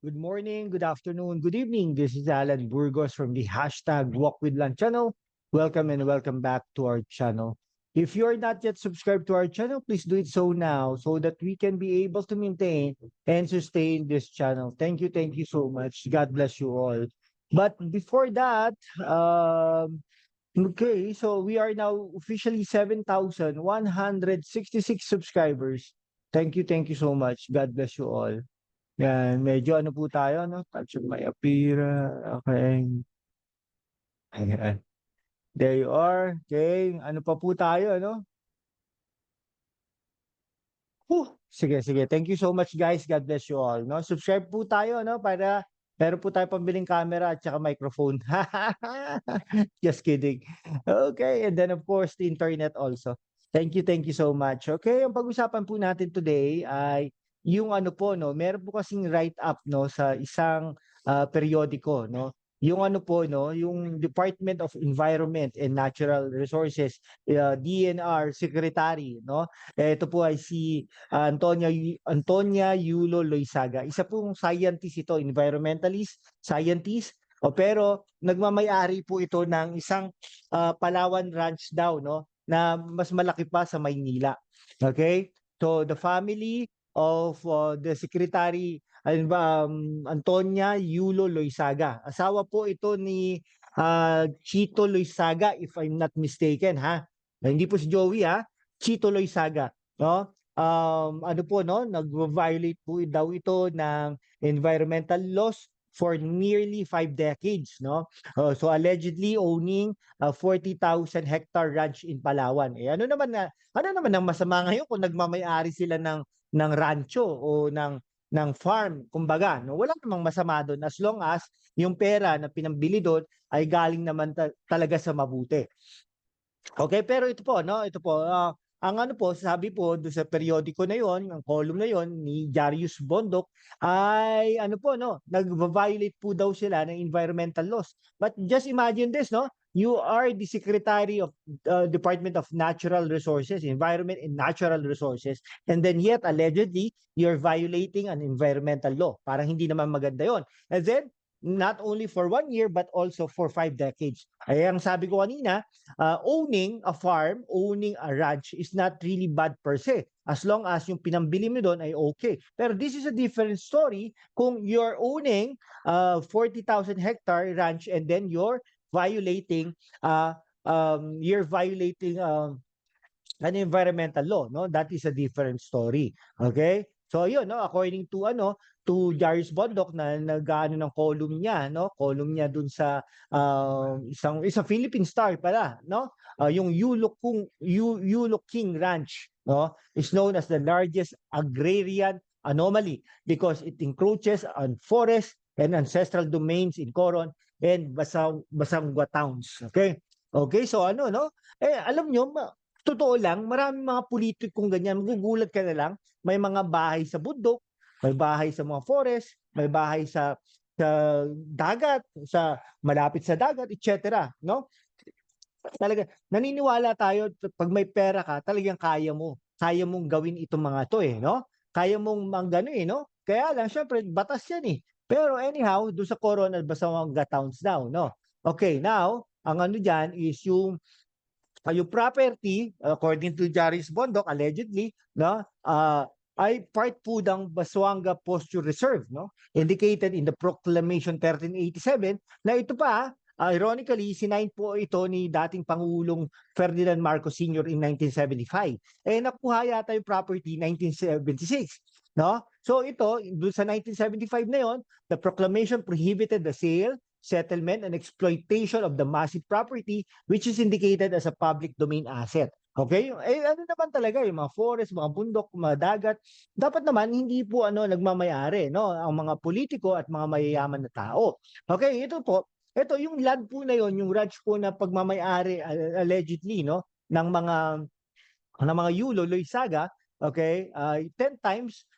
good morning, good afternoon, good evening. This is Alan Burgos from the hashtag Walk with Land channel. Welcome and welcome back to our channel. If you are not yet subscribed to our channel, please do it so now so that we can be able to maintain and sustain this channel. Thank you so much. God bless you all. But before that, okay, so we are now officially 7,166 subscribers. Thank you so much. God bless you all. Yan, medyo ano po tayo, no? Touch of my appearance. Okay. Ayan. There you are. Okay. Ano pa po tayo, no? Sige. Thank you so much, guys. God bless you all, no? Subscribe po tayo, no? Para meron po tayo pambiling camera at saka microphone. Just kidding. Okay. And then, of course, the internet also. Thank you so much. Okay. Ang pag-usapan po natin today ay yung ano po, no? Meron po kasing write-up, no? Sa isang periodiko, no? Yung ano po, no? Yung Department of Environment and Natural Resources, DNR Secretary, no? Ito po ay si Antonia Yulo Loizaga. Isa pong scientist ito, environmentalist, scientist. Pero nagmamay-ari po ito ng isang Palawan Ranch daw, no, na mas malaki pa sa Maynila. Okay? So the family of the secretary Antonia Yulo Loizaga. Asawa po ito ni Chito Loizaga, if I'm not mistaken, ha. Hindi po si Joey, ha. Chito Loizaga, no? Ano po, no, nag-violate po daw ito ng environmental laws for nearly 5 decades, no? So allegedly owning a 40,000 hectare ranch in Palawan. Ano naman ang masama ngayon kung nagmamay-ari sila ng rancho o ng farm, kumbaga, no? Wala namang masama doon as long as yung pera na pinambili doon ay galing naman talaga sa mabuti. Okay, pero ito po, no? Ito po, ang ano po, sabi po doon sa periodiko na yon, ang column na yon ni Jarius Bondok ay ano po, no? Nag-violate po daw sila ng environmental laws. But just imagine this, no? You are the Secretary of Department of Natural Resources, Environment and Natural Resources, and then yet allegedly you're violating an environmental law. Parang hindi naman maganda yon. And then not only for 1 year but also for 5 decades. Ay ang sabi ko kanina, owning a farm, owning a ranch is not really bad per se as long as yung pinambili mo doon ay okay. Pero this is a different story kung you're owning 40,000 hectare ranch and then you're violating an environmental law, no? That is a different story. Okay? So yun, no, according to Jarius Bondok na nag-ano ng column niya, no? Column niya dun sa isang Philippine Star pala, no? Yung Yulok King Ranch, no? Is known as the largest agrarian anomaly because it encroaches on forests and ancestral domains in Coron and Basangwa towns. Okay? Okay, so ano, no? Alam nyo, totoo lang, maraming mga politikong ganyan, magugulat ka na lang, may mga bahay sa bundok, may bahay sa mga forest, may bahay sa dagat, sa malapit sa dagat, etc. No? Talaga, naniniwala tayo pag may pera ka, talagang kaya mo. Kaya mong gawin itong mga to no? Kaya mong manggano no? Kaya lang, syempre, batas yan Pero anyhow, doon sa Coronel Basawanga Towns daw, no? Okay, now, ang ano dyan is yung property, according to Jarius Bondok, allegedly, no, ay part po ng Baswanga Posture Reserve, no, indicated in the Proclamation 1387 na ito pa, ironically, sinain po ito ni dating Pangulong Ferdinand Marcos Sr. in 1975. Nakuha yata yung property 1976. No? So ito, doon sa 1975 na yon, the proclamation prohibited the sale, settlement, and exploitation of the massive property which is indicated as a public domain asset. Okay? Ano naman talaga, yung mga forest, mga bundok, mga dagat, dapat naman hindi po nagmamayari, no? Ang mga politiko at mga mayayaman na tao. Okay, ito yung land po na yon, yung ranch po na pagmamayari allegedly, no, ng mga Yulo Loizaga, okay, 10 times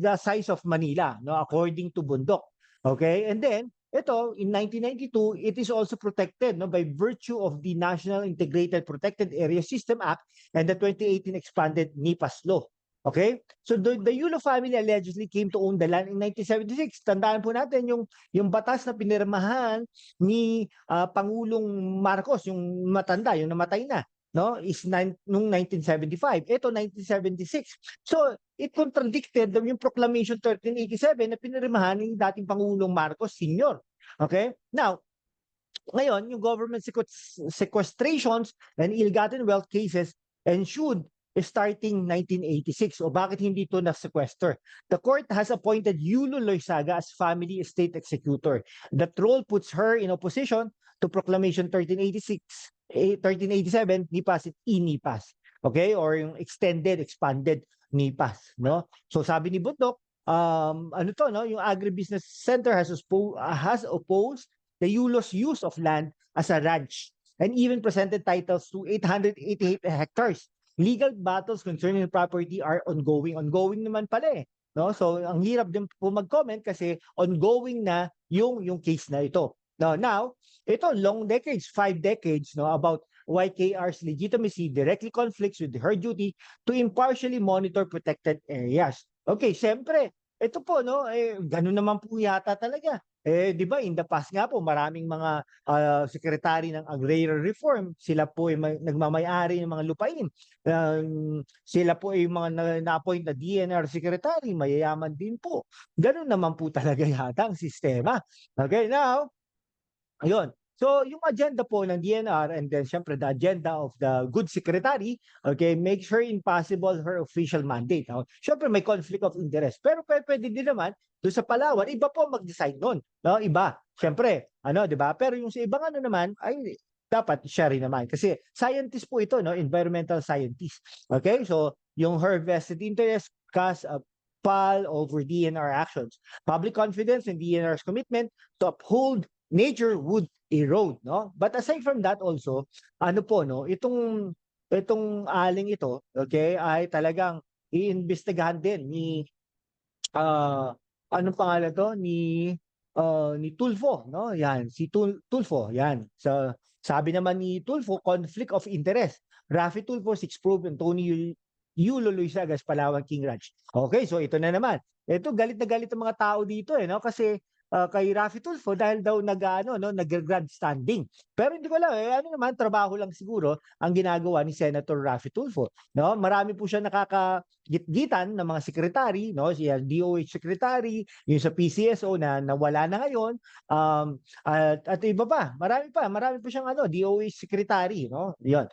the size of Manila, no, according to Bundok. Okay? And then ito, in 1992, it is also protected, no, by virtue of the National Integrated Protected Area System Act and the 2018 expanded NIPAS law. Okay? So the Yulo family allegedly came to own the land in 1976. Tandaan po natin yung batas na pinirmahan ni Pangulong Marcos, yung matanda, yung namatay na, no? Is nung 1975. Ito 1976. So it contradicted yung Proclamation 1387 na pinirmahan ni dating Pangulong Marcos Sr. Okay? Now, ngayon, yung government sequestrations and ill-gotten wealth cases ensued starting 1986. O bakit hindi ito na-sequester? The court has appointed Yulo Loizaga as family estate executor. That role puts her in opposition to Proclamation 1386, 1387, NIPAS at INIPAS. Okay? Or yung expanded NIPAS. No? So sabi ni Bundok, ano to, no? Yung Agribusiness Center has opposed the Yulo's use of land as a ranch and even presented titles to 888 hectares. Legal battles concerning the property are ongoing. Ongoing naman pala eh. No? So ang hirap din po mag-comment kasi ongoing na yung case na ito. Now, ito long decades, 5 decades, no, about YKR's legitimacy directly conflicts with her duty to impartially monitor protected areas. Okay, siyempre, ito po, no, ganun naman po yata talaga. 'Di ba in the past nga po maraming mga secretary ng agrarian reform, sila po ay nagmamay-ari ng mga lupain. Sila po ay mga na-appoint na DNR secretary, mayayaman din po. Ganun naman po talaga yata ang sistema. Okay, now, ayun. So, yung agenda po ng DNR and then syempre the agenda of the good secretary, okay, makes her impossible her official mandate. No? Syempre may conflict of interest. Pero pwede din naman doon sa Palawan, iba po mag-decide noon. No? Iba. Syempre, ano, 'di ba? Pero yung sa ibang ano naman ay dapat siya rin naman kasi scientist po ito, no, environmental scientist. Okay? So, yung her vested interest cast a pall over DNR actions. Public confidence in DNR's commitment to uphold nature would erode, no? But aside from that also, ano po, no, itong aling ito, okay, ay talagang iimbestigahan din ni anong pangalan to ni Tulfo, no? Yan, si Tulfo, yan. So sabi naman ni Tulfo, conflict of interest. Raffy Tulfo, 6 proven Tony Yulo Luisagas, Palawan King Ranch. Okay, so ito na naman. Ito galit na galit ang mga tao dito no kasi kay Raffy Tulfo dahil daw nag-grandstanding. Pero hindi ko alam ano naman trabaho lang siguro ang ginagawa ni Senator Raffy Tulfo, no? Marami po siya nakakagitgitan ng mga sekretary, no? Siya DOH secretary, yung sa PCSO na nawala na ngayon, at iba pa, marami pa siyang DOH secretary, no? 'Yon.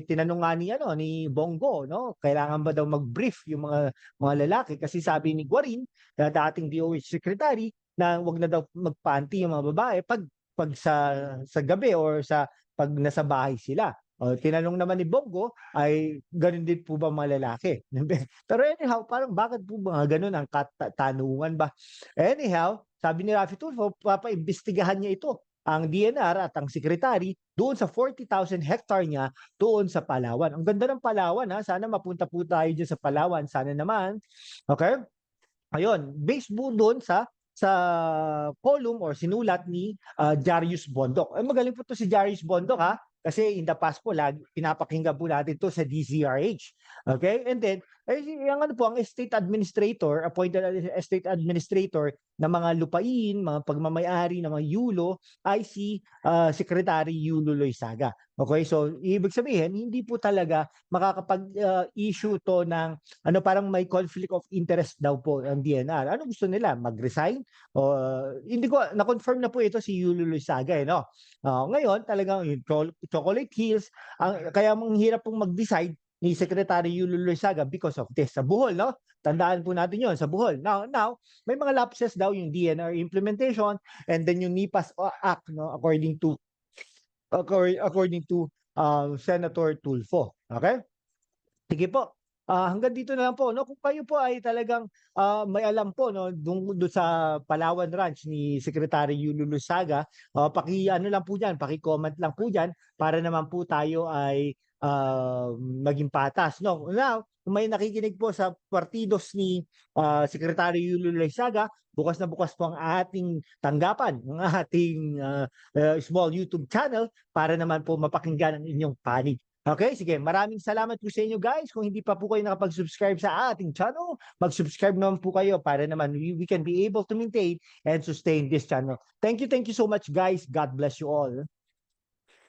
Tinanong nga ni Bongo, no? Kailangan ba daw mag-brief yung mga lalaki kasi sabi ni Guarin, na dating DOH secretary, na wag na daw magpanty yung mga babae pag sa gabi or pag nasa bahay sila. Tinanong naman ni Bongo ay ganun din po ba mga lalaki? Pero anyhow, parang bakit po mga ganun ang tanungan ba? Anyhow, sabi ni Raffy Tulfo, papaimbestigahan niya ito ang DNR at ang secretary doon sa 40,000 hectare niya doon sa Palawan. Ang ganda ng Palawan ha. Sana mapunta po tayo dyan sa Palawan. Sana naman. Okay? Ayun, based po doon sa column or sinulat ni Jarius Bondok. Ay magaling po to si Jarius Bondok ha. Kasi in the past po, pinapakinggan po natin to sa DZRH. Okay? And then, yung ang estate administrator, appointed estate administrator ng mga lupain, mga pagmamayari ng mga Yulo, ay si Secretary Yulo Loizaga. Okay? So, ibig sabihin, hindi po talaga makakapag-issue to ng, parang may conflict of interest daw po ang DNR. Ano gusto nila? Mag-resign? Hindi ko, na-confirm na po ito si Yulo Loizaga, no? Ngayon, talagang yung Chocolate Hills, kaya mang hirap pong mag-decide ni Secretary Yulo Loizaga because of this. Sa Bohol, no? Tandaan po natin yon sa Bohol. Now, may mga lapses daw yung DNR implementation and then yung NIPAS Act, no? According to Senator Tulfo. Okay? Sige po. Hanggang dito na lang po, no? Kung kayo po ay talagang may alam po, no, doon sa Palawan Ranch ni Secretary Yulo Loizaga, paki-ano lang po diyan, paki-comment lang po diyan para naman po tayo ay maging patas, no? Now, kung may nakikinig po sa partidos ni Secretary Yulo Loizaga, bukas na bukas po ang ating tanggapan, ang ating small YouTube channel para naman po mapakinggan ang inyong panig. Okay, sige. Maraming salamat po sa inyo guys. Kung hindi pa po kayo nakapag-subscribe sa ating channel, mag-subscribe naman po kayo para naman we can be able to maintain and sustain this channel. Thank you so much guys. God bless you all.